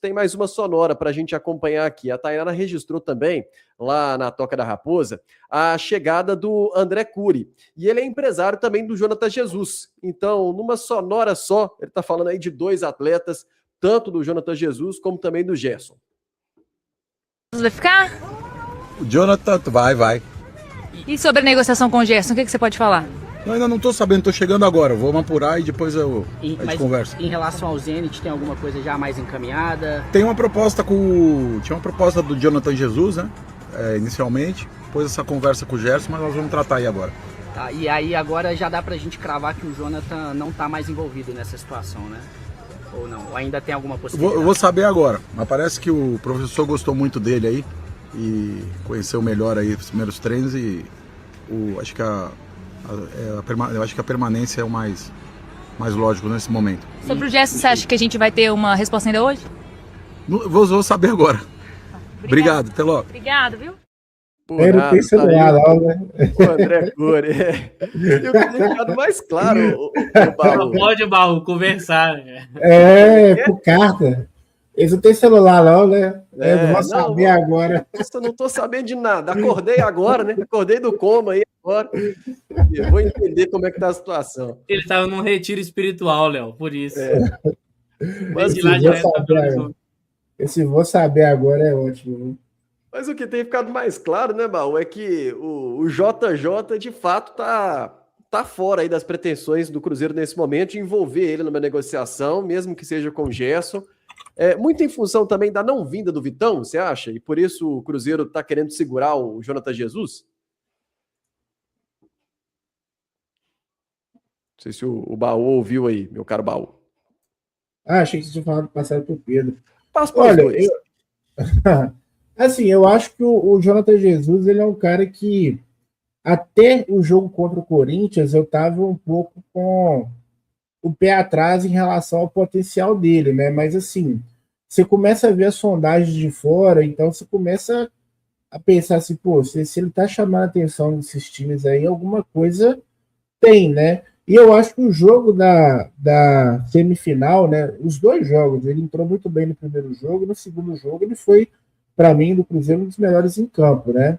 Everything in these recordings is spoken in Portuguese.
tem mais uma sonora para a gente acompanhar aqui. A Tainara registrou também, lá na Toca da Raposa, a chegada do André Cury. E ele é empresário também do Jonathan Jesus. Então, numa sonora só, ele está falando aí de 2 atletas, tanto do Jonathan Jesus como também do Gerson. Vai ficar? O Jonathan vai. E sobre a negociação com o Gerson, o que você pode falar? Eu ainda não tô sabendo, tô chegando agora. Vou apurar e depois a gente conversa. Em relação ao Zenit, tem alguma coisa já mais encaminhada? Tinha uma proposta do Jonathan Jesus, né? Inicialmente. Depois essa conversa com o Gerson, mas nós vamos tratar aí agora. Tá, e aí agora já dá pra gente cravar que o Jonathan não tá mais envolvido nessa situação, né? Ou não? Ou ainda tem alguma possibilidade? Eu vou saber agora. Mas parece que o professor gostou muito dele aí. E conheceu melhor aí os primeiros treinos e acho que a permanência é o mais lógico nesse momento. Sobre o Gerson, você acha que a gente vai ter uma resposta ainda hoje? Vou saber agora. Obrigado, até logo. Obrigado, viu? Não tem celular não, né? O André Cury. Eu queria ficado mais claro, o Baú. Não pode, Baú, conversar. Por carta. Eles não têm celular não, né? Eu não vou saber agora. Eu não tô sabendo de nada. Acordei agora, né? Acordei do coma aí agora. Eu vou entender como é que tá a situação. Ele tava num retiro espiritual, Léo, por isso. Mas esse vou saber agora é ótimo, né? Mas o que tem ficado mais claro, né, Baú, é que o JJ, de fato, tá fora aí das pretensões do Cruzeiro nesse momento de envolver ele numa negociação, mesmo que seja com o Gerson. Muito em função também da não vinda do Vitão, você acha? E por isso o Cruzeiro está querendo segurar o Jonathan Jesus? Não sei se o Baú ouviu aí, meu caro Baú. Achei que você tinha falado passado pro Pedro. Olha, assim, eu acho que o Jonathan Jesus, ele é um cara que até o jogo contra o Corinthians eu estava um pouco com o pé atrás em relação ao potencial dele, né? Mas assim, você começa a ver as sondagens de fora, então você começa a pensar assim, pô, se ele tá chamando a atenção desses times aí, alguma coisa tem, né? E eu acho que o jogo da semifinal, né? Os 2 jogos, ele entrou muito bem no primeiro jogo, no segundo jogo ele foi, para mim, do Cruzeiro, um dos melhores em campo, né?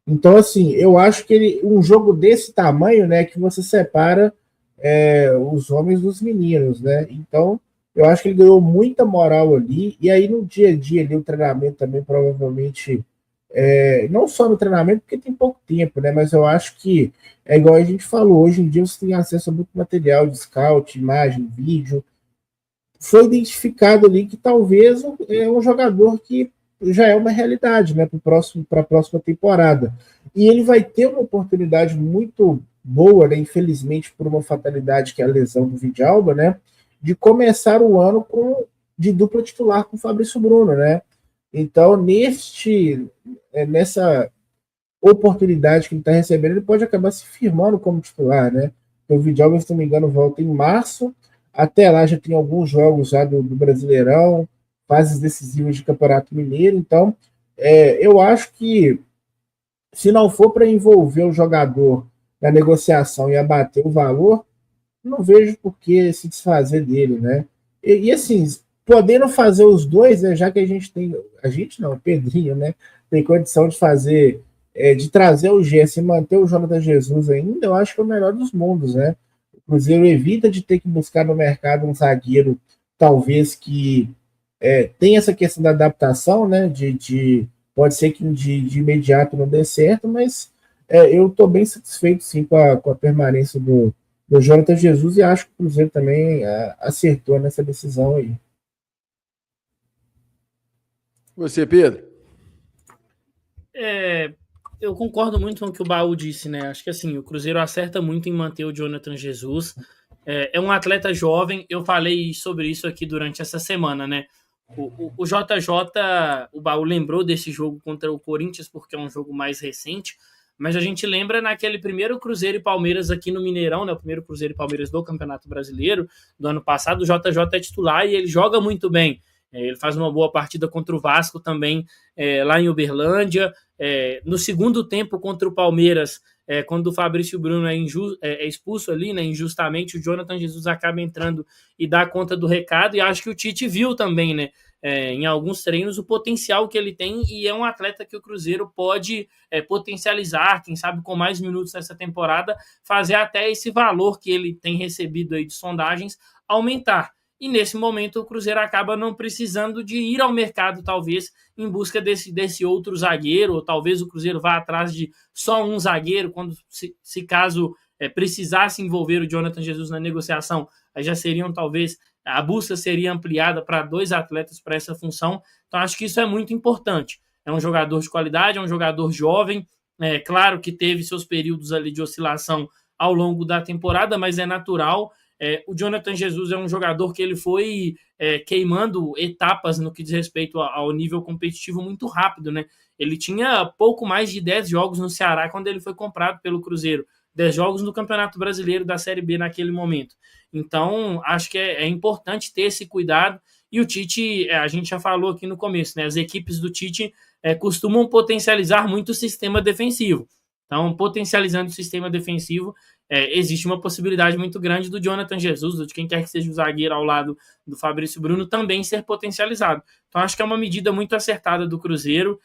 Então, assim, eu acho que um jogo desse tamanho, né, que você separa os homens dos meninos, né? Então, eu acho que ele ganhou muita moral ali, e aí no dia a dia ali, o treinamento também provavelmente, não só no treinamento, porque tem pouco tempo, né? Mas eu acho que é igual a gente falou, hoje em dia você tem acesso a muito material de scout, imagem, vídeo. Foi identificado ali que talvez é um jogador que já é uma realidade, né, para a próxima temporada. E ele vai ter uma oportunidade muito boa, né, infelizmente por uma fatalidade que é a lesão do Vidalba, né, de começar o ano de dupla titular com o Fabrício Bruno, né. Então, nessa oportunidade que ele está recebendo, ele pode acabar se firmando como titular, né. Então, o Vidalba, se não me engano, volta em março. Até lá já tem alguns jogos já do Brasileirão, fases decisivas de Campeonato Mineiro. Então, eu acho que se não for para envolver o jogador na negociação e abater o valor, não vejo por que se desfazer dele, né? E assim, podendo fazer os dois, né, já que o Pedrinho, né, tem condição de fazer, de trazer o Gerson e manter o Jonathan Jesus ainda, eu acho que é o melhor dos mundos, né? O Cruzeiro evita de ter que buscar no mercado um zagueiro, talvez que tem essa questão da adaptação, né? Pode ser que de imediato não dê certo, mas eu estou bem satisfeito sim com a permanência do Jonathan Jesus e acho que o Cruzeiro também acertou nessa decisão aí. Você, Pedro? Eu concordo muito com o que o Baú disse, né? Acho que assim, o Cruzeiro acerta muito em manter o Jonathan Jesus. É um atleta jovem, eu falei sobre isso aqui durante essa semana, né? O JJ, o Baú lembrou desse jogo contra o Corinthians porque é um jogo mais recente, mas a gente lembra naquele primeiro Cruzeiro e Palmeiras aqui no Mineirão, né? O primeiro Cruzeiro e Palmeiras do Campeonato Brasileiro do ano passado, o JJ é titular e ele joga muito bem. Ele faz uma boa partida contra o Vasco também, lá em Uberlândia. No segundo tempo contra o Palmeiras, quando o Fabrício Bruno é expulso ali, né, injustamente, o Jonathan Jesus acaba entrando e dá conta do recado, e acho que o Tite viu também, né, em alguns treinos, o potencial que ele tem, e é um atleta que o Cruzeiro pode potencializar, quem sabe com mais minutos nessa temporada, fazer até esse valor que ele tem recebido aí de sondagens aumentar. E nesse momento o Cruzeiro acaba não precisando de ir ao mercado, talvez, em busca desse outro zagueiro, ou talvez o Cruzeiro vá atrás de só um zagueiro, quando se caso precisasse envolver o Jonathan Jesus na negociação, aí já seriam talvez, a busca seria ampliada para 2 atletas para essa função. Então acho que isso é muito importante. É um jogador de qualidade, é um jogador jovem, claro que teve seus períodos ali de oscilação ao longo da temporada, mas é natural. O Jonathan Jesus é um jogador que ele foi queimando etapas no que diz respeito ao nível competitivo muito rápido, né? Ele tinha pouco mais de 10 jogos no Ceará quando ele foi comprado pelo Cruzeiro, 10 jogos no Campeonato Brasileiro da Série B naquele momento. Então, acho que é importante ter esse cuidado, e o Tite, a gente já falou aqui no começo, né? As equipes do Tite costumam potencializar muito o sistema defensivo. Então, potencializando o sistema defensivo, existe uma possibilidade muito grande do Jonathan Jesus, ou de quem quer que seja o zagueiro ao lado do Fabrício Bruno, também ser potencializado. Então, acho que é uma medida muito acertada do Cruzeiro.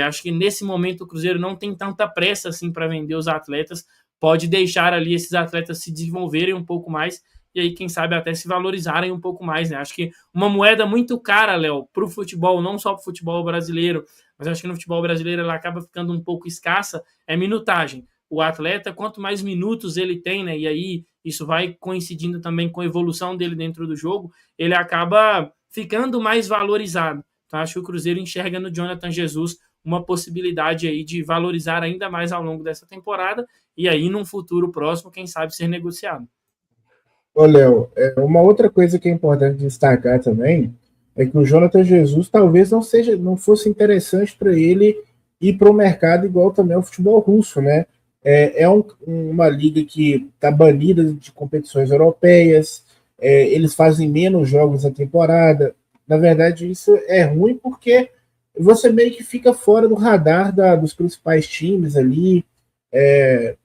Acho que nesse momento o Cruzeiro não tem tanta pressa assim para vender os atletas, pode deixar ali esses atletas se desenvolverem um pouco mais, e aí, quem sabe, até se valorizarem um pouco mais, né? Acho que uma moeda muito cara, Léo, para o futebol, não só para o futebol brasileiro, mas acho que no futebol brasileiro ela acaba ficando um pouco escassa, é minutagem. O atleta, quanto mais minutos ele tem, né, e aí isso vai coincidindo também com a evolução dele dentro do jogo, ele acaba ficando mais valorizado. Então, acho que o Cruzeiro enxerga no Jonathan Jesus uma possibilidade aí de valorizar ainda mais ao longo dessa temporada, e aí, num futuro próximo, quem sabe, ser negociado. Ô, Léo, uma outra coisa que é importante destacar também é que o Jonathan Jesus talvez não fosse interessante para ele ir para o mercado igual também ao futebol russo, né? Uma liga que está banida de competições europeias, eles fazem menos jogos na temporada. Na verdade, isso é ruim porque você meio que fica fora do radar dos principais times ali.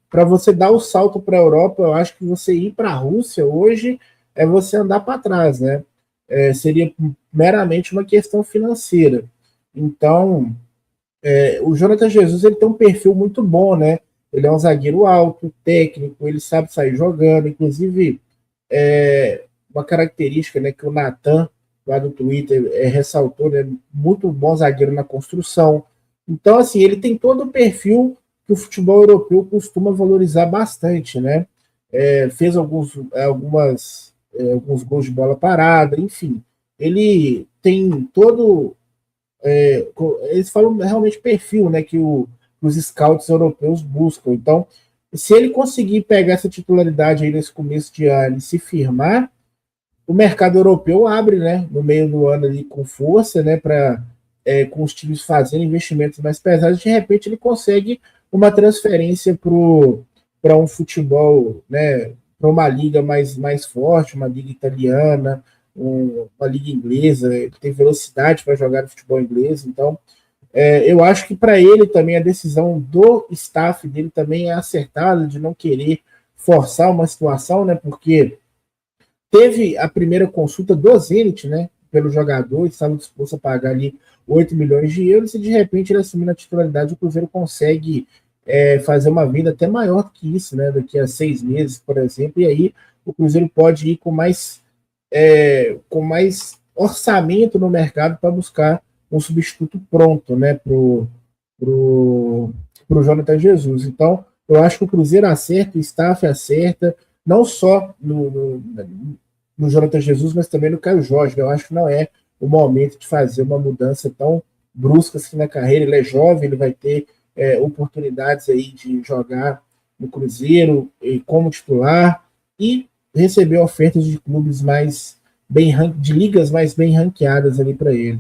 Para você dar o salto para a Europa, eu acho que você ir para a Rússia hoje é você andar para trás, né? Seria meramente uma questão financeira. Então, o Jonathan Jesus ele tem um perfil muito bom, né? Ele é um zagueiro alto, técnico, ele sabe sair jogando. Inclusive, uma característica, né, que o Natan, lá do Twitter, ressaltou, né? Muito bom zagueiro na construção. Então, assim, ele tem todo o perfil que o futebol europeu costuma valorizar bastante, né? Fez alguns gols de bola parada, enfim. Ele tem todo... eles falam realmente perfil, né, que os scouts europeus buscam. Então, se ele conseguir pegar essa titularidade aí nesse começo de ano e se firmar, o mercado europeu abre, né, no meio do ano ali com força, né, com os times fazendo investimentos mais pesados, de repente ele consegue uma transferência para um futebol, né, para uma liga mais forte, uma liga italiana, uma liga inglesa, ele tem velocidade para jogar no futebol inglês. Então, eu acho que para ele também a decisão do staff dele também é acertada, de não querer forçar uma situação, né, porque teve a primeira consulta do Zenit, né, pelo jogador, estava disposto a pagar ali 8 milhões de euros, e de repente ele assumindo a titularidade, o Cruzeiro consegue fazer uma venda até maior do que isso, né, daqui a 6 meses, por exemplo, e aí o Cruzeiro pode ir com mais orçamento no mercado para buscar um substituto pronto, né, pro Jonathan Jesus. Então, eu acho que o Cruzeiro acerta, o staff acerta, não só no Jonathan Jesus, mas também no Caio Jorge. Eu acho que não é o momento de fazer uma mudança tão brusca assim na carreira. Ele é jovem, ele vai ter oportunidades aí de jogar no Cruzeiro como titular e receber ofertas de clubes de ligas mais bem ranqueadas ali para ele.